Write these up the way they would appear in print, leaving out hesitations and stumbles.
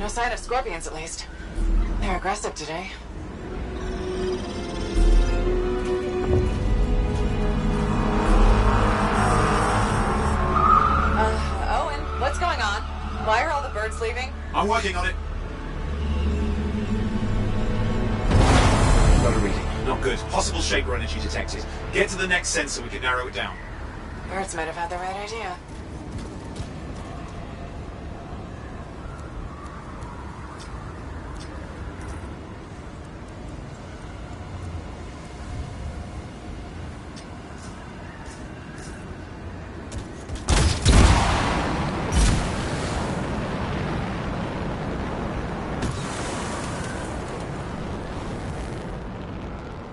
No sign of scorpions, at least. They're aggressive today. Owen, what's going on? Why are all the birds leaving? I'm working on it. Got a reading. Not good. Possible Shaper energy detected. Get to the next sensor, we can narrow it down. Birds might have had the right idea.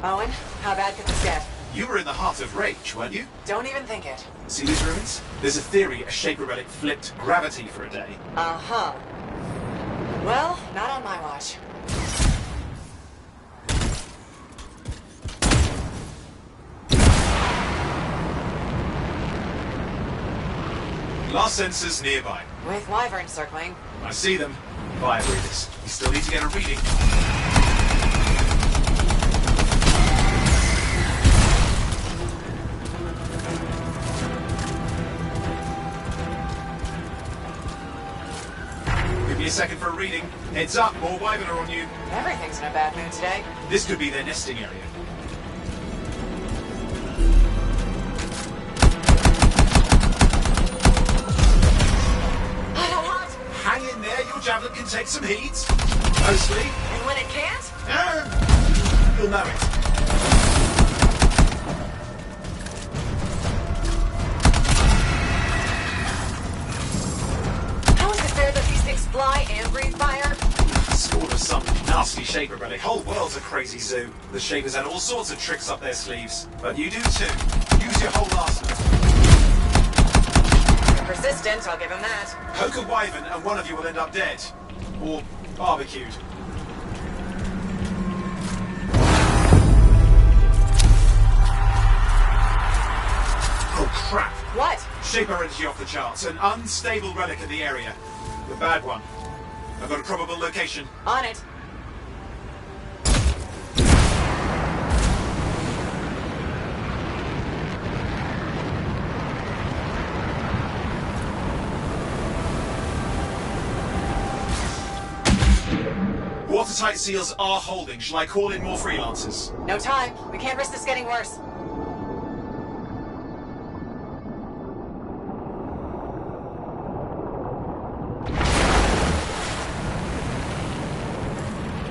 Owen, how bad can this get? You were in the heart of rage, weren't you? Don't even think it. See these ruins? There's a theory a Shaper relic flipped gravity for a day. Uh-huh. Well, not on my watch. Last sensors nearby. With wyverns circling. I see them. Fire breathers. You still need to get a reading. Give me a second for a reading. Heads up, more wyvern are on you. Everything's in a bad mood today. This could be their nesting area. Hang in there, your javelin can take some heat. Mostly. And when it can't? You'll know it. How is it fair that these things fly and breathe fire? Spawn of some nasty Shaper relic. Whole world's a crazy zoo. The Shapers had all sorts of tricks up their sleeves. But you do too. Use your whole arsenal. Persistent, I'll give him that. Poke a wyvern and one of you will end up dead. Or barbecued. Oh crap! What? Shaper energy off the charts. An unstable relic in the area. The bad one. I've got a probable location. On it. Watertight seals are holding. Shall I call in more freelancers? No time. We can't risk this getting worse.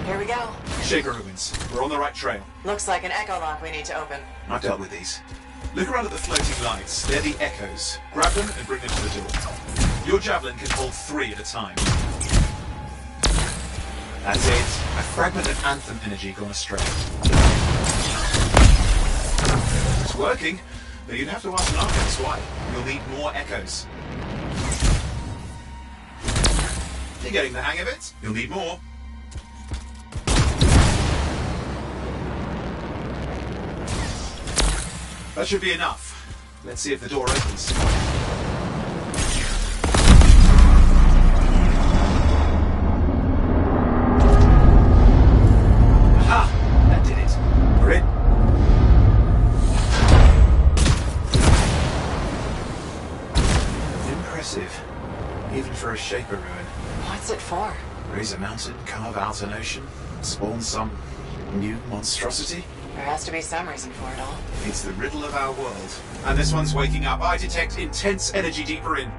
Here we go. Shaper ruins. We're on the right trail. Looks like an echo lock we need to open. I've dealt with these. Look around at the floating lights. They're the echoes. Grab them and bring them to the door. Your javelin can hold 3 at a time. That's it. A fragment of Anthem energy gone astray. It's working, but you'd have to ask an archivist why. You'll need more echoes. You're getting the hang of it. You'll need more. That should be enough. Let's see if the door opens. Aha! That did it. We're in. Impressive. Even for a Shaper ruin. What's it for? Raise a mountain, carve out an ocean, spawn some new monstrosity? There has to be some reason for it all. It's the riddle of our world. And this one's waking up. I detect intense energy deeper in.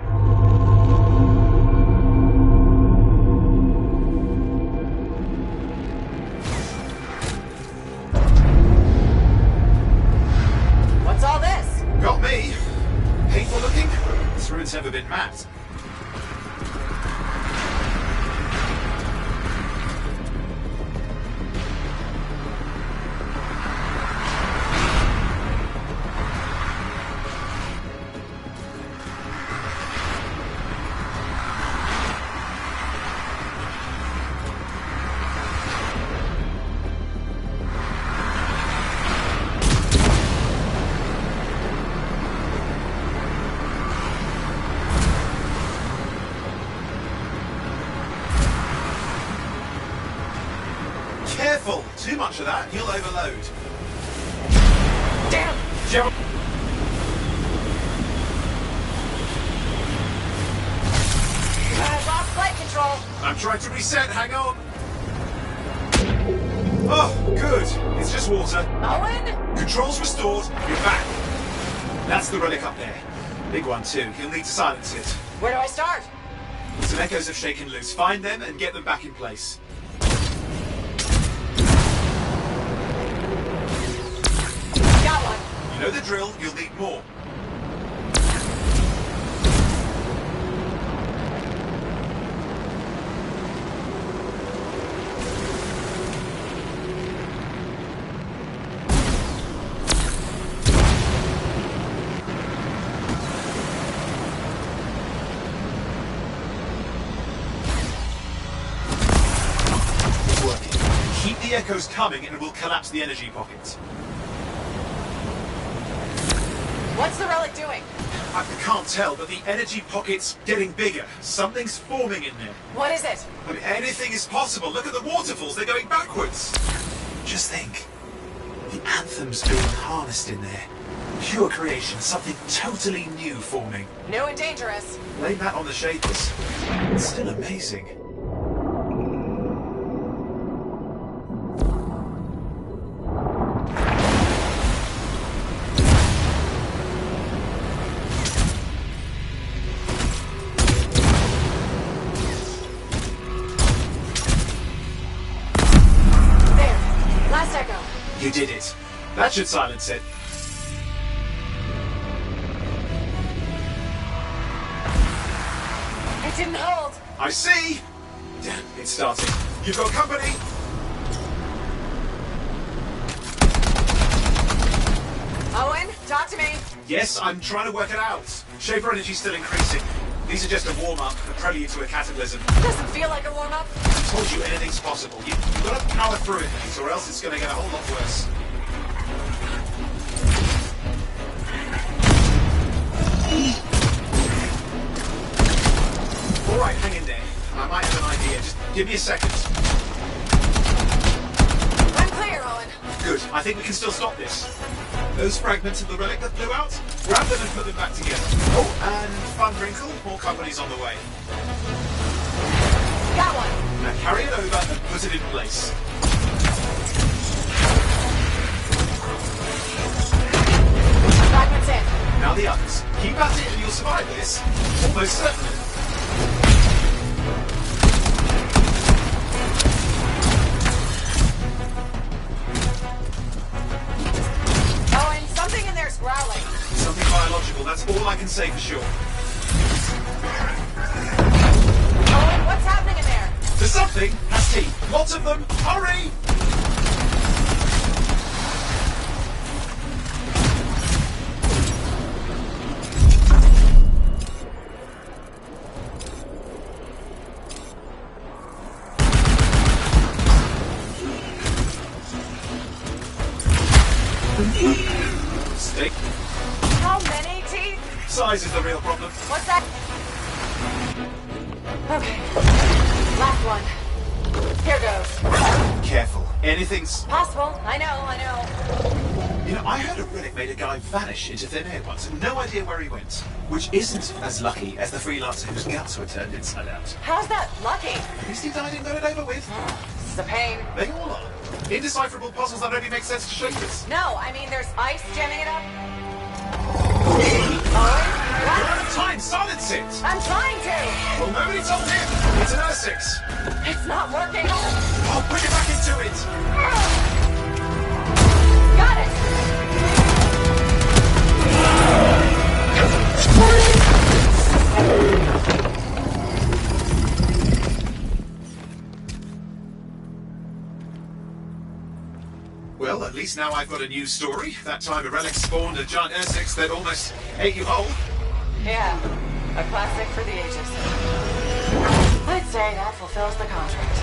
What's all this? Got me. Painful looking. This ruin's never been mapped. too much of that, you'll overload. Damn! Gerald. I lost flight control. I'm trying to reset, hang on. Oh, good. It's just water. Owen? Controls restored, you're back. That's the relic up there. Big one too, you'll need to silence it. Where do I start? Some echoes have shaken loose. Find them and get them back in place. Got one. You know the drill, you'll need more. Keep the echoes coming and it will collapse the energy pocket. What's the relic doing? I can't tell, but the energy pocket's getting bigger. Something's forming in there. What is it? I mean, anything is possible. Look at the waterfalls, they're going backwards. Just think. The anthem's being harnessed in there. Pure creation, something totally new forming. New and dangerous. Blame that on the shapers. It's still amazing. You did it. That should silence it. It didn't hold. I see. Damn, it's starting. You've got company. Owen, talk to me. Yes, I'm trying to work it out. Shaper energy's still increasing. These are just a warm-up, a prelude to a cataclysm. Doesn't feel like a warm-up. I told you anything's possible. You've got to power through it, mate, or else it's going to get a whole lot worse. All right, hang in there. I might have an idea. Just give me a second. I'm clear, Owen. Good. I think we can still stop this. Those fragments of the relic that blew out, grab them and put them back together. Oh, and fun wrinkle, more company's on the way. Got one. Now carry it over and put it in place. Fragments in. Now the others. Keep at it and you'll survive this. Almost certainly. Owen, something in there's growling. Something biological, that's all I can say for sure. Owen, what's happening in there? There's something has teeth. Lots of them. Hurry! Stick. How many teeth? Size is the real problem. What's that? Okay. Last one. Here goes. Careful. Anything's... Possible. I know. You know, I heard a relic made a guy vanish into thin air once. No idea where he went. Which isn't as lucky as the freelancer whose guts were turned inside out. How's that lucky? At least he died and got it over with. This is a pain. They all are. Indecipherable puzzles that only make sense to shapers. No, I mean there's ice jamming it up. Owen, We're what? out of time. Silence it. I'm trying to. Well, nobody told him. It's an R6. It's not working. Oh, put it back into it. Got it. Well, at least now I've got a new story. That time a relic spawned a giant R6 that almost ate you whole. Yeah, a classic for the ages. I'd say that fulfills the contract.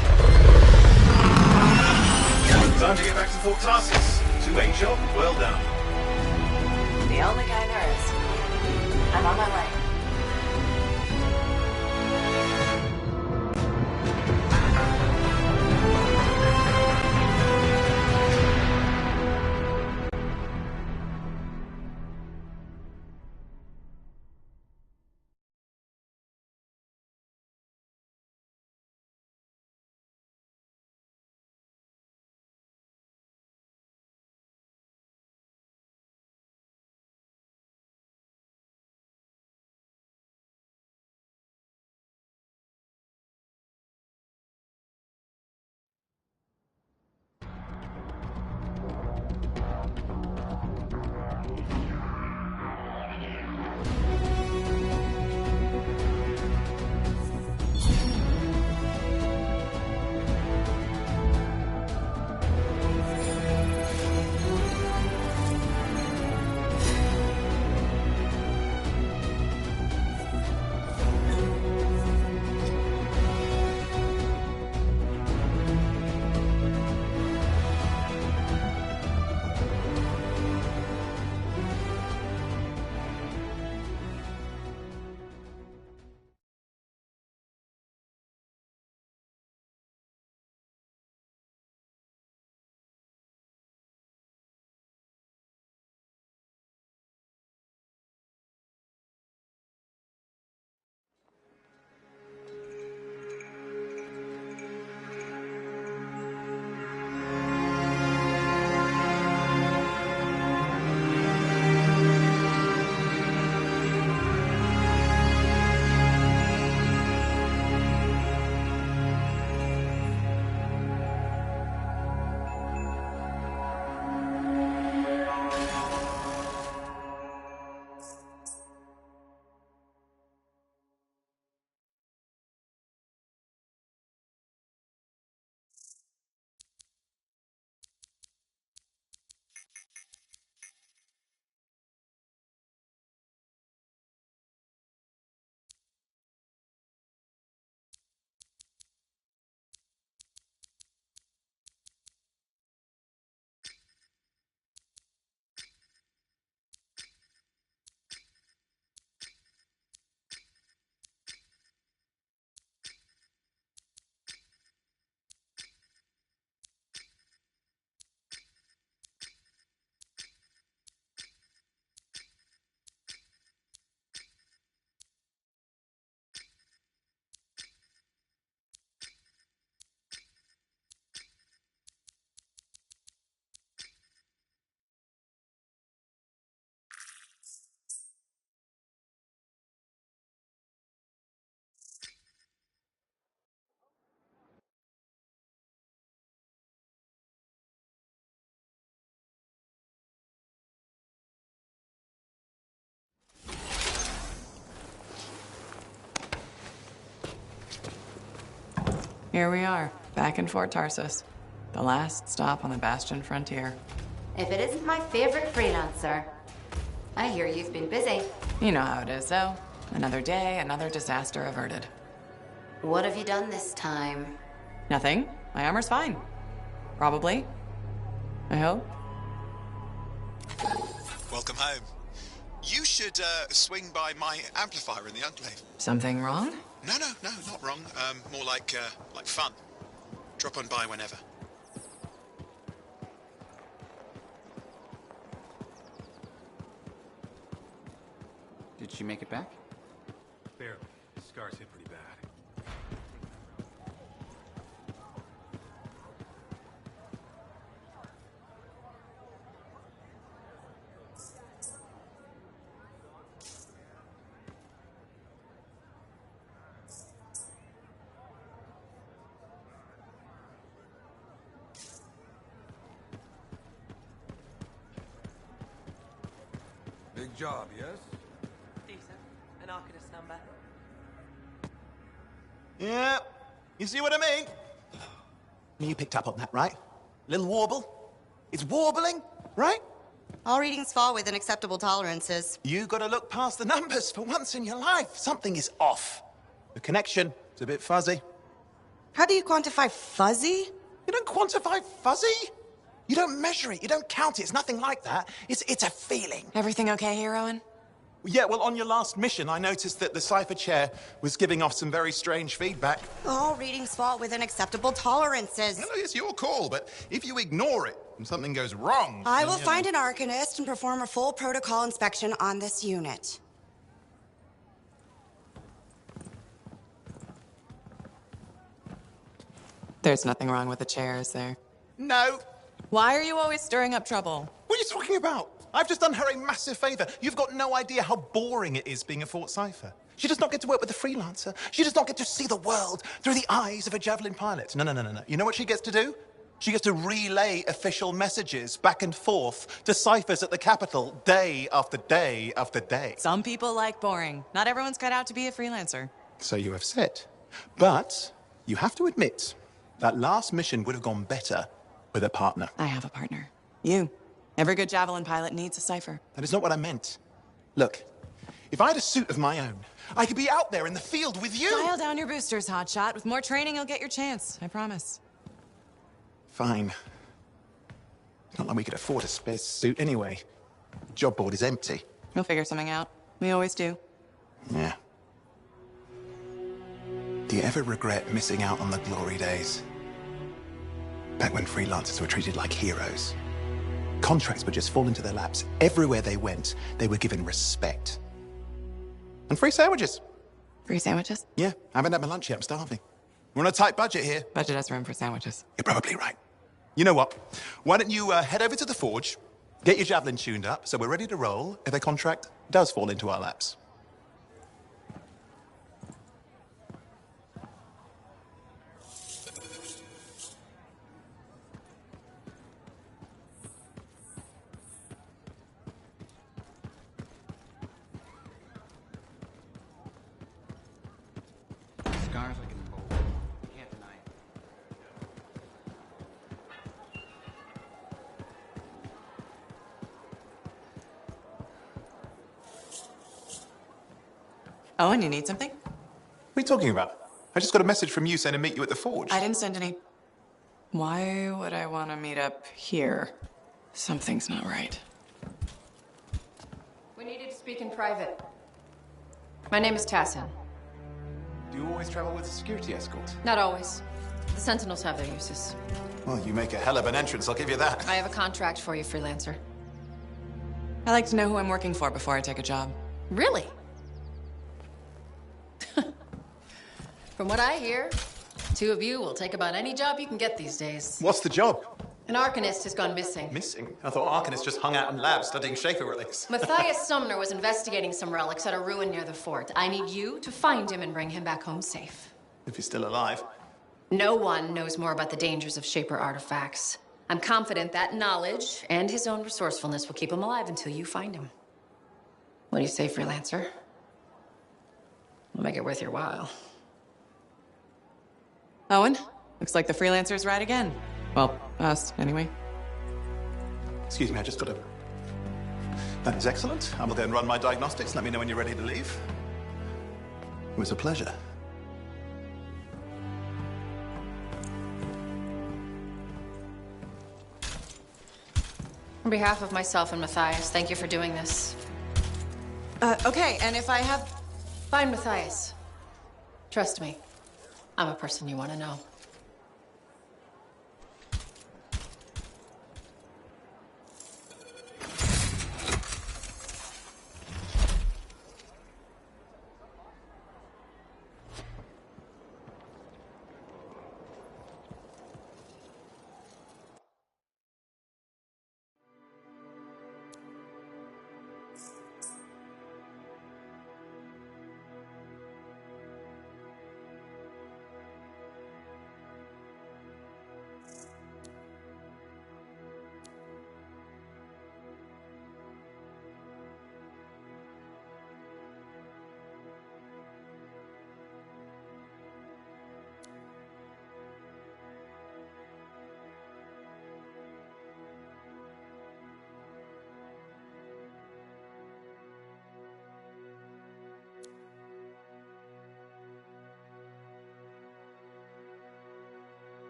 Time to get back to Fort Tarsus. 2-8 job, well done. The only kind there is. I'm on my way. Here we are, back in Fort Tarsus. The last stop on the Bastion frontier. If it isn't my favorite freelancer. I hear you've been busy. You know how it is, though. Another day, another disaster averted. What have you done this time? Nothing. My armor's fine. Probably. I hope. Welcome home. You should swing by my amplifier in the Enclave. Something wrong? No, not wrong. More like fun. Drop on by whenever. Did she make it back? Barely. Scars hit pretty bad. Big job, yes? Decent. An Arcanist number. Yeah, you see what I mean? You picked up on that, right? Little warble? It's warbling, right? All readings fall within acceptable tolerances. You gotta look past the numbers for once in your life. Something is off. The connection is a bit fuzzy. How do you quantify fuzzy? You don't quantify fuzzy. You don't measure it. You don't count it. It's nothing like that. It's a feeling. Everything okay here, Owen? Yeah, well, on your last mission, I noticed that the cipher chair was giving off some very strange feedback. All readings fall within acceptable tolerances. No, it's your call, but if you ignore it and something goes wrong... I then, will you find know. an Arcanist and perform a full protocol inspection on this unit. There's nothing wrong with the chair, is there? No. Why are you always stirring up trouble? What are you talking about? I've just done her a massive favor. You've got no idea how boring it is being a Fort Cipher. She does not get to work with a freelancer. She does not get to see the world through the eyes of a javelin pilot. No. You know what she gets to do? She gets to relay official messages back and forth to ciphers at the Capitol day after day after day. Some people like boring. Not everyone's cut out to be a freelancer. So you have said. But you have to admit, that last mission would have gone better with a partner. I have a partner. You. Every good javelin pilot needs a cipher. That is not what I meant. Look, if I had a suit of my own, I could be out there in the field with you. Dial down your boosters, hotshot. With more training, you'll get your chance. I promise. Fine. It's not like we could afford a spare suit anyway. The job board is empty. We'll figure something out. We always do. Yeah. Do you ever regret missing out on the glory days? Back when freelancers were treated like heroes. Contracts would just fall into their laps. Everywhere they went, they were given respect. And free sandwiches. Free sandwiches? Yeah, I haven't had my lunch yet. I'm starving. We're on a tight budget here. Budget has room for sandwiches. You're probably right. You know what? Why don't you head over to the forge, get your javelin tuned up, so we're ready to roll if a contract does fall into our laps. Scars like an old. Can't deny it. Owen, you need something? What are you talking about? I just got a message from you saying to meet you at the forge. I didn't send any. Why would I want to meet up here? Something's not right. We needed to speak in private. My name is Tassin. Do you always travel with a security escort? Not always. The Sentinels have their uses. Well, you make a hell of an entrance, I'll give you that. I have a contract for you, freelancer. I like to know who I'm working for before I take a job. Really? From what I hear, two of you will take about any job you can get these days. What's the job? An Arcanist has gone missing. Missing? I thought Arcanists just hung out in labs studying Schaefer relics. Matthias Sumner was investigating some relics at a ruin near the fort. I need you to find him and bring him back home safe. If he's still alive. No one knows more about the dangers of Shaper artifacts. I'm confident that knowledge and his own resourcefulness will keep him alive until you find him. What do you say, freelancer? We'll make it worth your while. Owen, looks like the freelancer's right again. Well, us, anyway. Excuse me, I just got to... That is excellent. I will go and run my diagnostics. Let me know when you're ready to leave. It was a pleasure. On behalf of myself and Matthias, thank you for doing this. Okay, and if I have... Fine, Matthias. Trust me, I'm a person you want to know.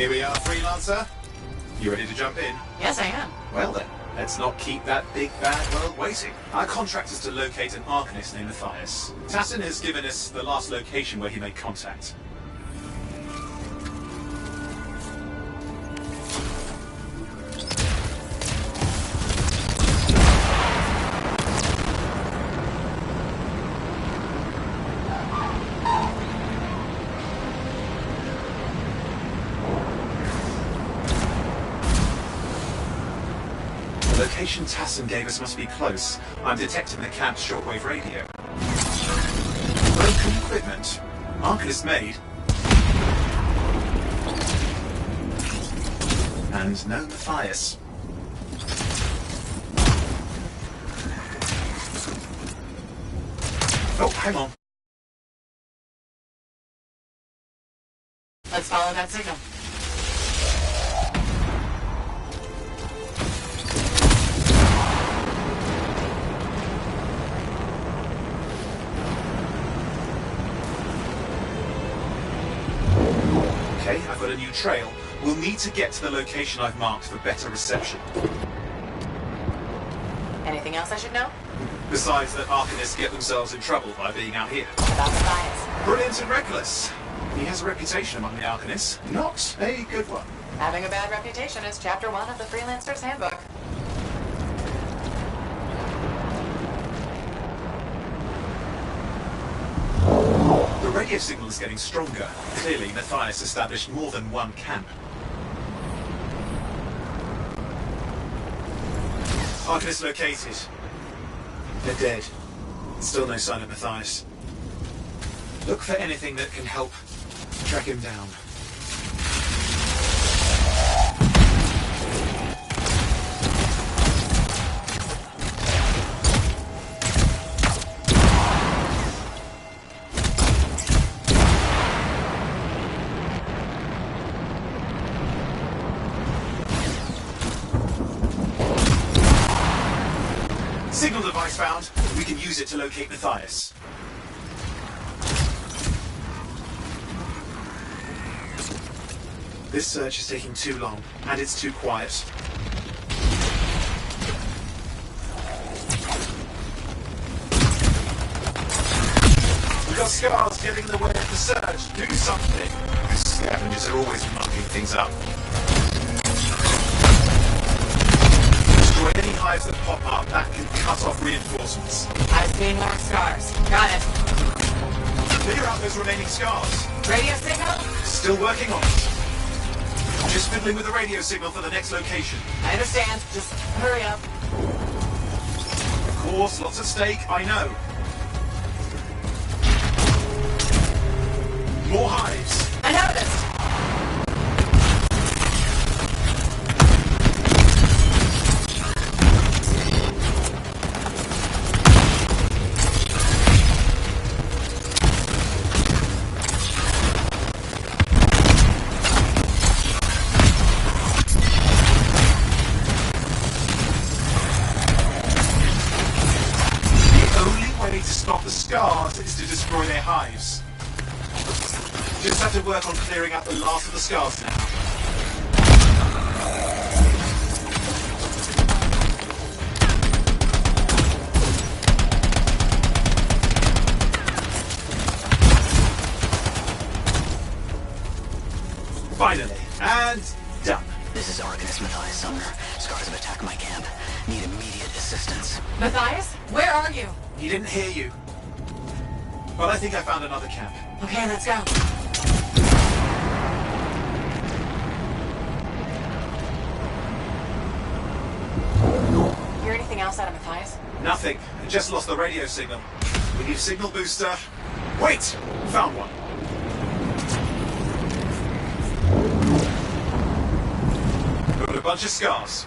Here we are, Freelancer. You ready to jump in? Yes, I am. Well then, let's not keep that big bad world waiting. Our contract is to locate an Arcanist named Matthias. Tassin has given us the last location where he made contact. The location Tassin gave us must be close. I'm detecting the camp's shortwave radio. Broken equipment. Arcanist made. And no Matthias. Oh, hang on. Let's follow that signal. Okay, I've got a new trail. We'll need to get to the location I've marked for better reception. Anything else I should know? Besides that Arcanists get themselves in trouble by being out here. About Matthias. Brilliant and reckless. He has a reputation among the Arcanists. Not a good one. Having a bad reputation is chapter 1 of the Freelancer's Handbook. The radio signal is getting stronger. Clearly, Matthias established more than one camp. Arcanist located. They're dead. Still no sign of Matthias. Look for anything that can help track him down. Signal device found. We can use it to locate Matthias. This search is taking too long, and it's too quiet. We've got scars getting in the way of the search. Do something. Scavengers are always mucking things up. Destroy any hives that pop up. That can cut off reinforcements. I've seen more scars. Got it. Figure out those remaining scars. Radio signal? Still working on it. Just fiddling with the radio signal for the next location. I understand. Just hurry up. Of course, lots at stake, I know. More hives. I noticed. Scars is to destroy their hives. Just have to work on clearing out the last of the scars now. Finally, and done. This is Arcanist Matthias Sumner. Scars have attacked my camp. Need immediate assistance. Matthias, where are you? He didn't hear you. But I think I found another camp. Okay, let's go. Hear anything else out of Matthias? Nothing. I just lost the radio signal. We need a signal booster. Wait! Found one. Got a bunch of scars.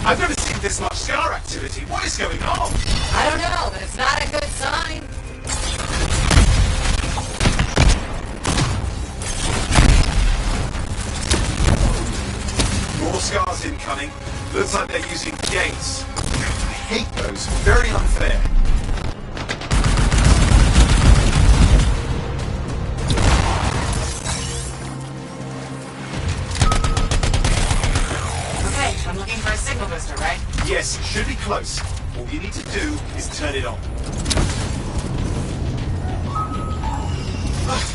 I've never seen this much scar activity. What is going on? I don't know, but it's not a good sign. More scars incoming. Looks like they're using gates. I hate those. Very unfair. Okay, I'm looking for a signal booster, right? Yes, should be close. All you need to do is turn it on.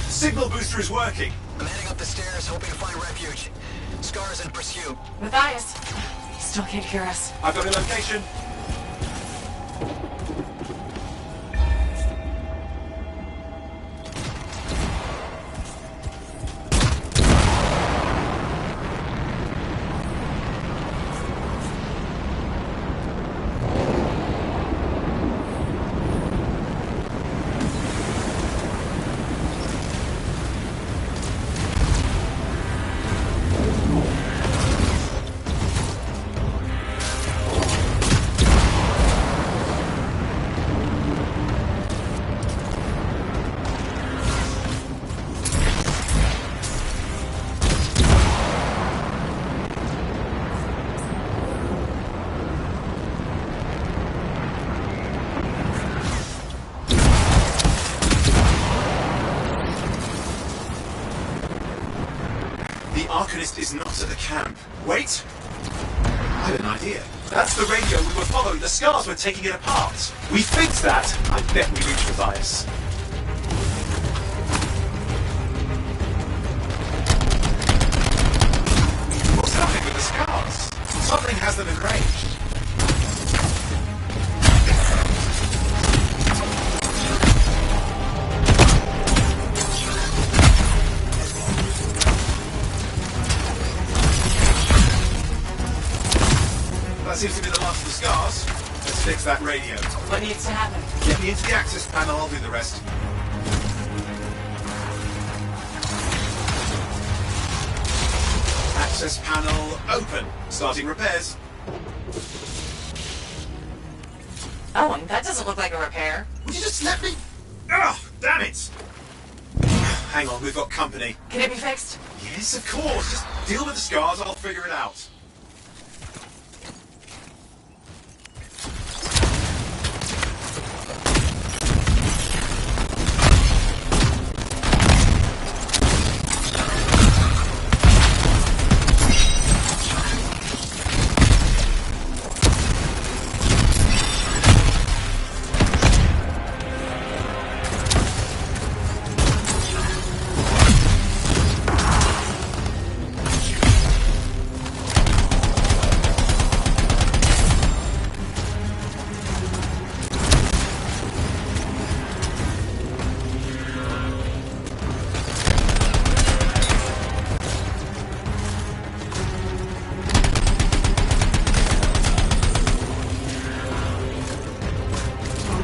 Signal booster is working. I'm heading up the stairs, hoping to find refuge. Scar's in pursuit. Matthias, he still can't hear us. I've got a location. The Arcanist is not at the camp. Wait! I have an idea. That's the radio we were following. The Scars were taking it apart. We fixed that. I bet we reached Matthias. What's happening with the Scars? Something has them enraged. That seems to be the last of the Scars. Let's fix that radio. What needs to happen? Get me into the access panel, I'll do the rest. Access panel open. Starting repairs. Oh, that doesn't look like a repair. Would you just let me? Ugh, damn it! Hang on, we've got company. Can it be fixed? Yes, of course. Just deal with the Scars, I'll figure it out.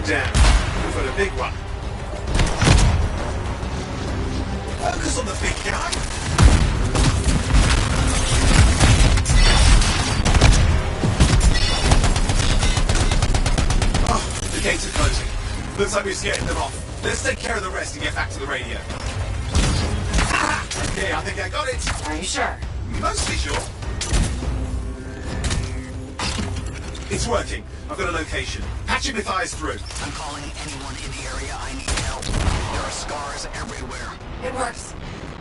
Damn, we've got a big one. Focus on the big guy. Oh, the gates are closing. Looks like we've scared them off. Let's take care of the rest and get back to the radio. Ah, okay, I think I got it. Are you sure? Mostly sure. It's working. I've got a location. Patching Matthias through. I'm calling anyone in the area. I need help. There are Scars everywhere. It works.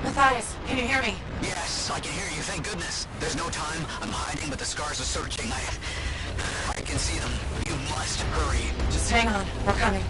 Matthias, can you hear me? Yes, I can hear you. Thank goodness. There's no time. I'm hiding, but the Scars are searching. I can see them. You must hurry. Just hang on. We're coming.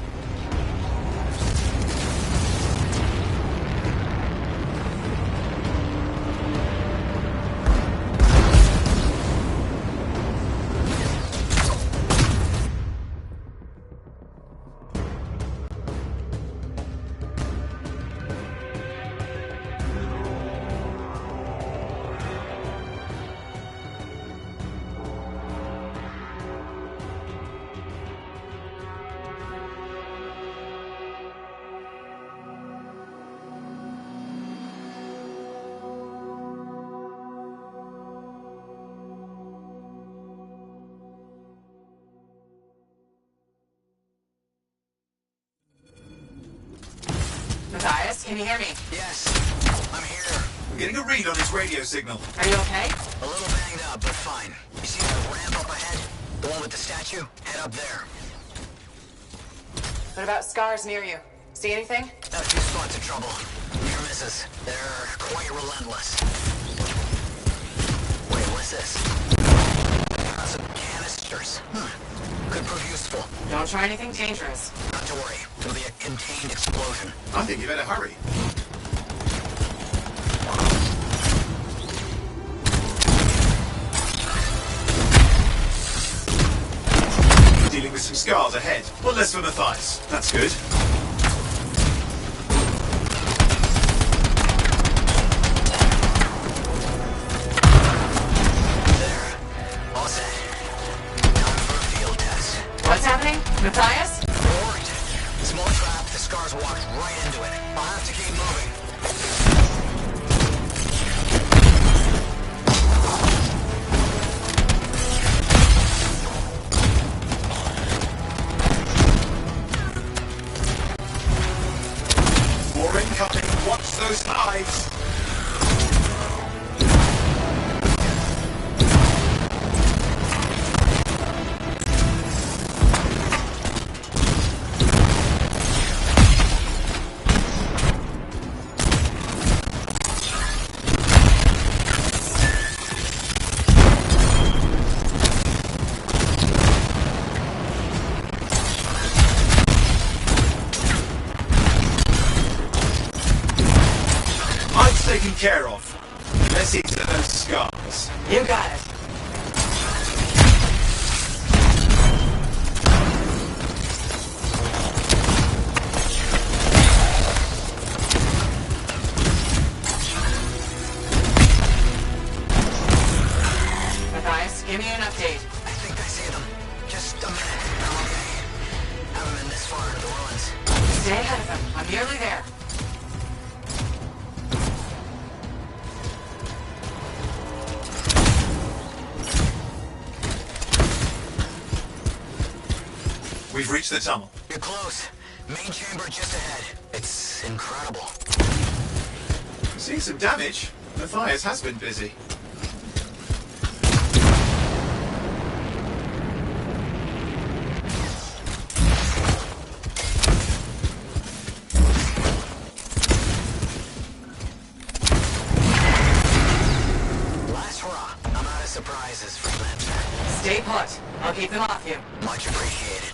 Matthias, can you hear me? Yes, I'm here. I'm getting a read on his radio signal. Are you okay? A little banged up, but fine. You see that ramp up ahead? The one with the statue? Head up there. What about scars near you? See anything? A few spots of trouble. Near misses. They're quite relentless. Wait, what's this? Some canisters. Could prove useful. Don't try anything dangerous. Not to worry. It'll be a contained explosion. I think you better hurry. Dealing with some scars ahead. One less for Matthias. That's good. There. All set. Time for a field test. What's happening? Matthias? Worried. Small trap. The scars walked right into it. I'll have to keep moving. More incoming. Watch those eyes. Taken care of. Let's see to those scars. You got it. Matthias, give me an update. I think I see them. Just a minute. I'm okay. Haven't been this far into the ruins. Stay ahead of them. I'm nearly there. We've reached the tunnel. You're close. Main chamber just ahead. It's incredible. Seeing some damage. Matthias has been busy. Last hurrah. I'm out of surprises, freelancer. Stay put. I'll keep them off you. Much appreciated.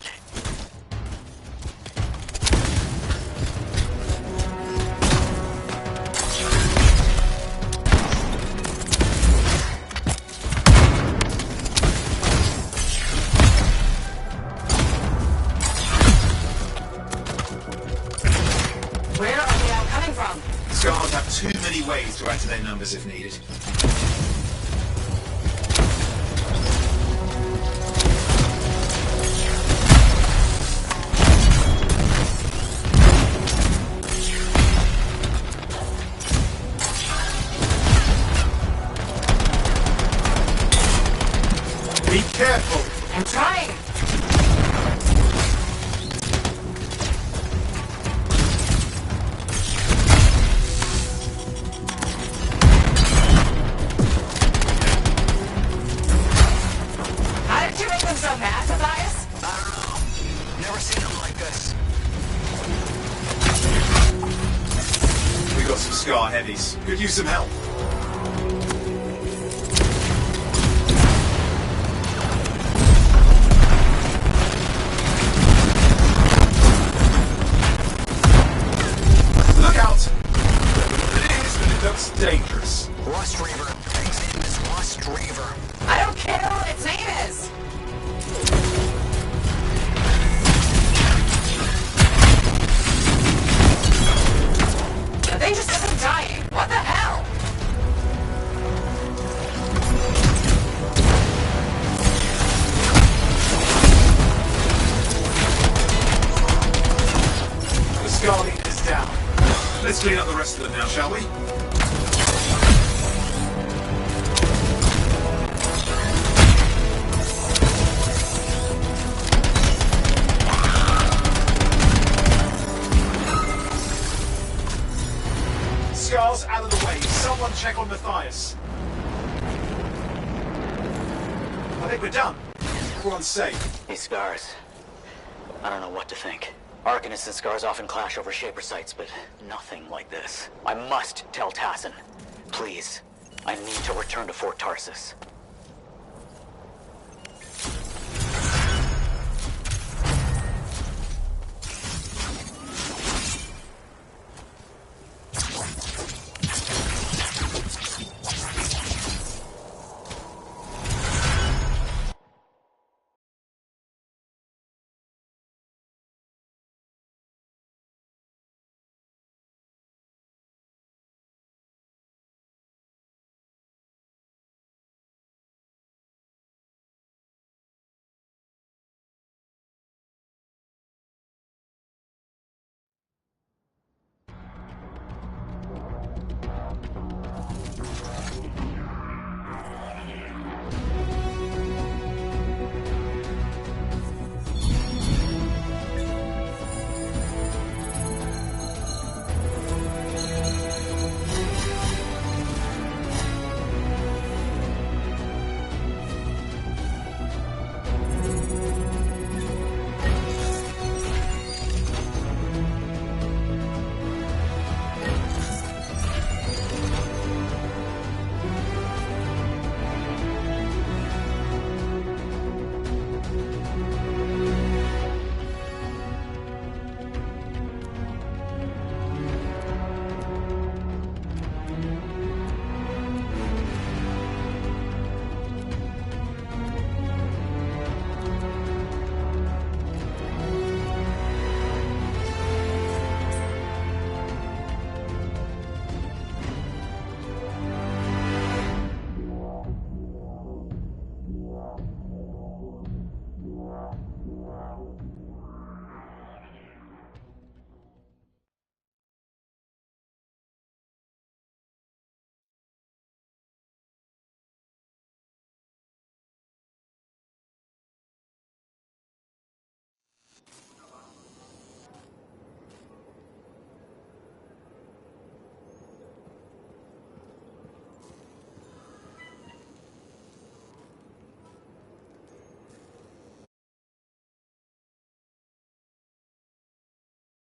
Where are they all coming from? Scars have too many ways to add to their numbers if needed. Be careful! I'm trying. How did you make them so mad, Matthias? I don't know. Never seen them like this. We got some scar heavies. Could use some help. Look out! It is, but it looks dangerous. Rust Reaver. Thing's name is Rust Reaver. I don't care what its name is. The thing just isn't dying. What the hell? The scar lead is down. Let's clean up the rest of them now, shall we? Scars out of the way. Someone check on Matthias. I think we're done. everyone's safe. These scars. I don't know what to think. Arcanists and scars often clash over Shaper sites, but nothing like this. I must tell Tassin. Please. I need to return to Fort Tarsus.